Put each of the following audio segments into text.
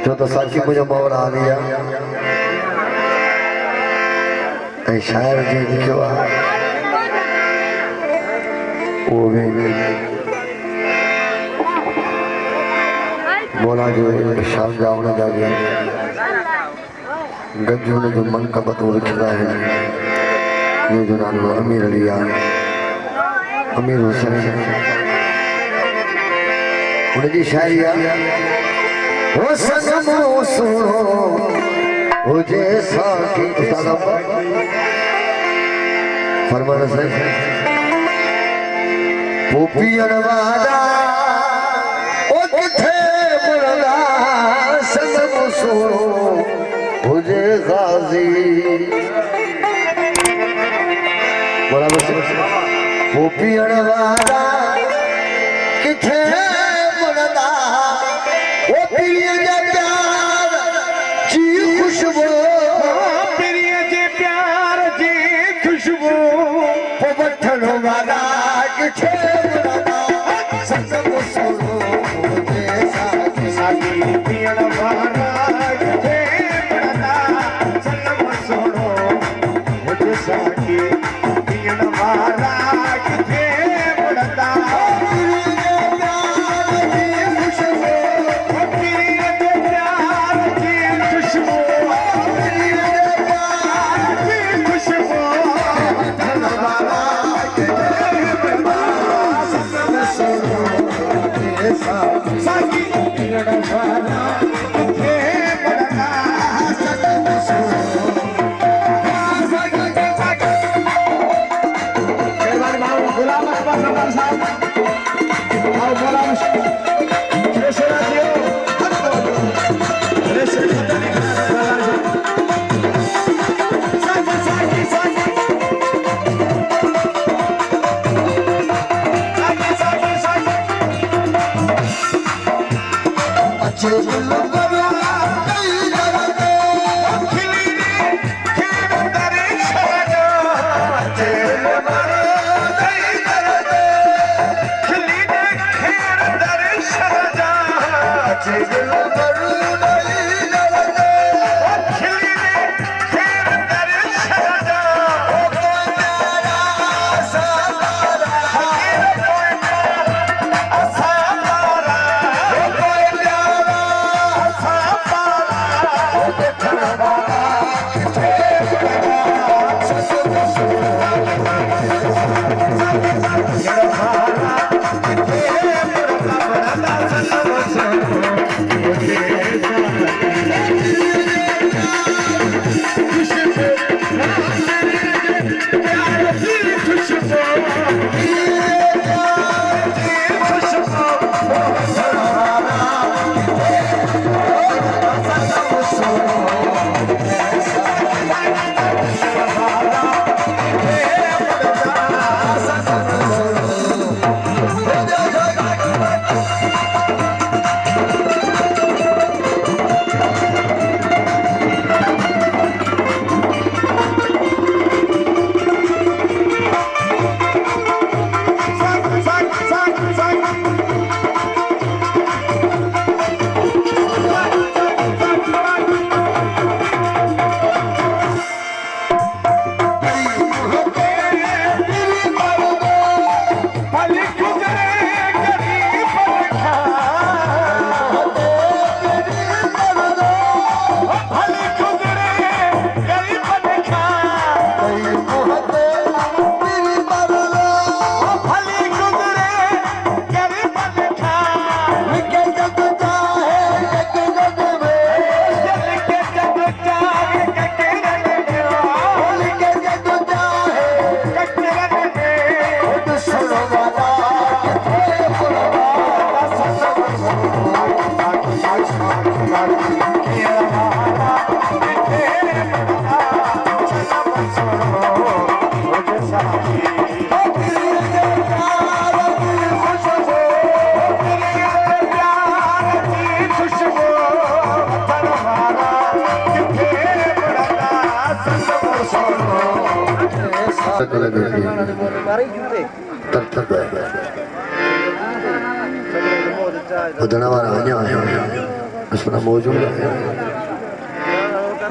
जो तो साकी मुझे मोर आ गया शायर जी लिखो वो भी बोला जो शाम जाओ ना जागे गज्जू ने जो मन का बतूर लिखा है ये जो नाम अमीर अलिया अमीर हुसैन उनकी शायरी वो सनमो सुनो वो जैसा कि फरमान से वो पियन वाला ओ किथे मुरदा सनमो सुनो वो जे गाजी बराबर से वो पियन वाला किथे खुशबू प्रिय जे प्यार जी खुशबू पवठन वाला किथे सनमो सुनो साकी पियण वाला किथे बड़ा सनमो सुनो मुझे साकी पियण वाला किथे बड़ा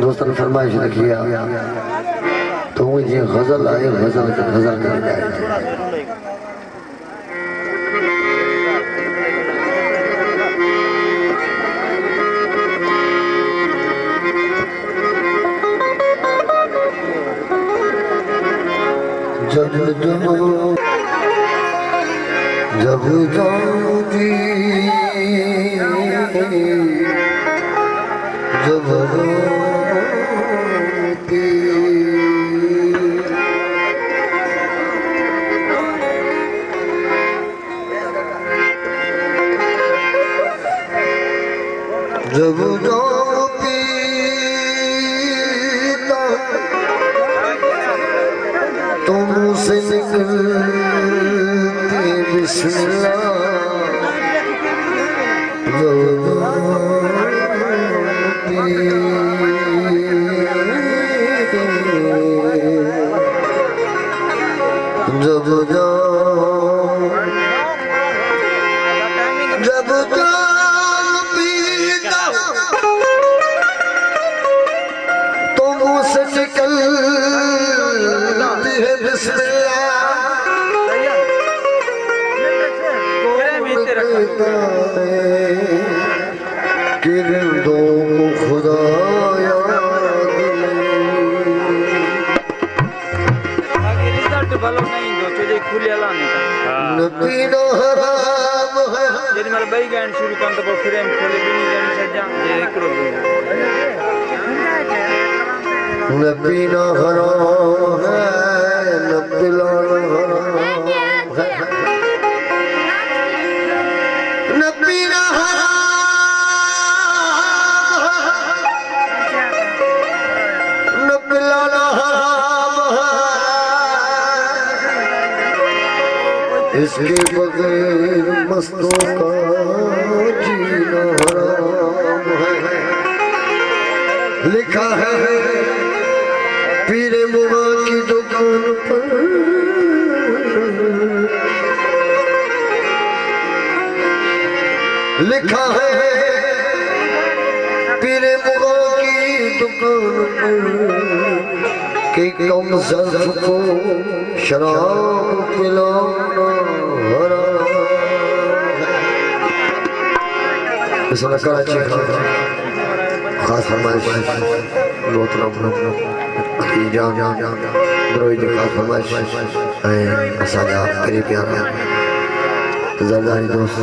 दोस्तों ने फरमाइश रखी है तो मुझे गजल आए गजल कर जाए जब जाऊंगी जब जब तुम से निकलती बिस्मिल्लाह जब पीता तुम से निकलती है बिस्मिल्लाह किरणों को खुदाया ভালো নাই যদি খুলে এলাম नबीनो हराम है যদি মার বাই গান শুরু করতে পর ফিরে আমি খুলে বিনি জানি সজ্জা যে একরো नबीनो हराम है नबिलो हराम है नबीनो हराम नबिलो हराम इसके बगैर मस्तों का जीना हराम है लिखा है पीरे मुआ की दुकान पर लिखा है पीरे मुआ की दुकान पर कि कम ज़र्फ़ को शराब पिलाना हराम है। इसमें कराची का खास फरमाइश लोतरम जान द्रोही जी खास फरमाइश असांजा करीबी आया ज़रदारी दोस्त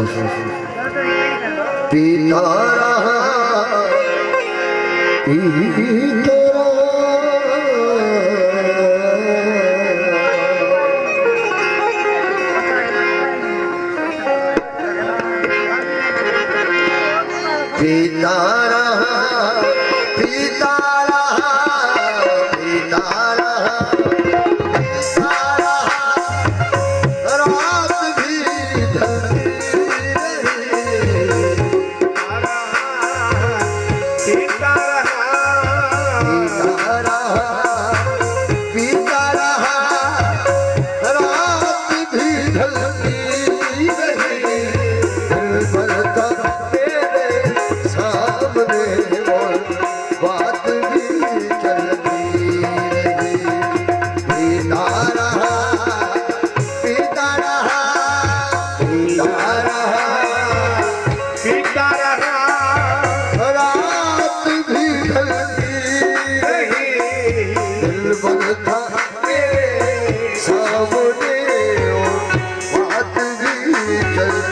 पीता रहा पीता रहा पीता रहा पीता रहा रात भी ढली पीता रहा पीता रहा रात भी ढलती रही बलता तेरे सामने और बात भी चलती रही पीता रहा पीता रहा पीता रहा